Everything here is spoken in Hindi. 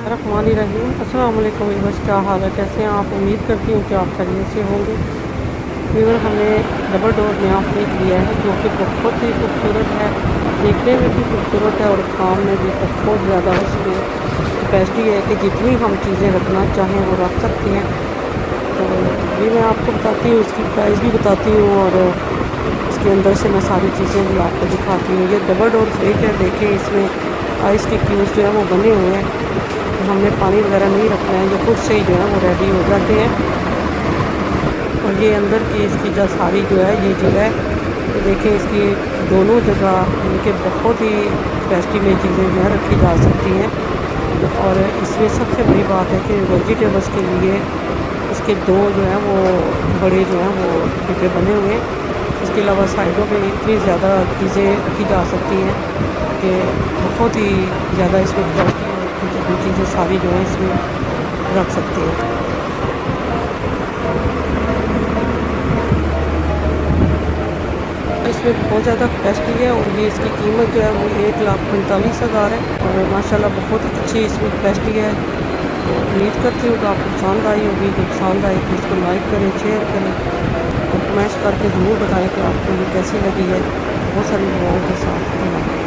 रहीम अस्सलाम वालेकुम व्यूअर्स, क्या हाल है, कैसे हैं आप। उम्मीद करती हूँ कि आप खैरियत से होंगे। व्यूअर, हमने डबल डोर नया फ्रिज लिया है जो कि बहुत ही खूबसूरत है, देखने में भी खूबसूरत है और काम में भी बहुत ज़्यादा उसमें कैपेसिटी है कि जितनी हम चीज़ें रखना चाहें वो रख सकते हैं। तो ये मैं आपको बताती हूँ, इसकी प्राइस भी बताती हूँ और इसके अंदर से मैं सारी चीज़ें भी आपको दिखाती हूँ। ये डबल डोर फ्रिज है, देखिए इसमें आइस के क्यूब्स जो है वो बने हुए हैं। हमने पानी वगैरह नहीं रखना है, ये खुद से ही जो है वो रेडी हो जाते हैं। और ये अंदर की इसकी जो सारी जो है ये जगह है, तो देखें इसकी दोनों जगह इनके बहुत ही कैपेसिटी में चीज़ें जो है रखी जा सकती हैं। और इसमें सबसे बड़ी बात है कि वेजिटेबल्स के लिए इसके दो जो हैं वो बड़े जो हैं वो डिब्बे बने हुए हैं। इसके अलावा साइडों पे इतनी ज़्यादा चीज़ें रखी जा सकती हैं कि बहुत ही ज़्यादा इसमें कैपेसिटी है, जो चीज़ें सारी जो है इसमें रख सकते हैं। इसमें बहुत ज़्यादा कैपेसिटी है और ये इसकी कीमत जो है वो 1,45,000 है और माशाल्लाह बहुत अच्छी इसमें कैपेसिटी है। तो उम्मीद करती हूँ कि आपको पसंद आई होगी। जो पसंद आई तो इसको लाइक करें, शेयर करें और कमेंट्स करके ज़रूर बताएं कि आपको ये कैसी लगी है। बहुत सारी दुआओं के साथ।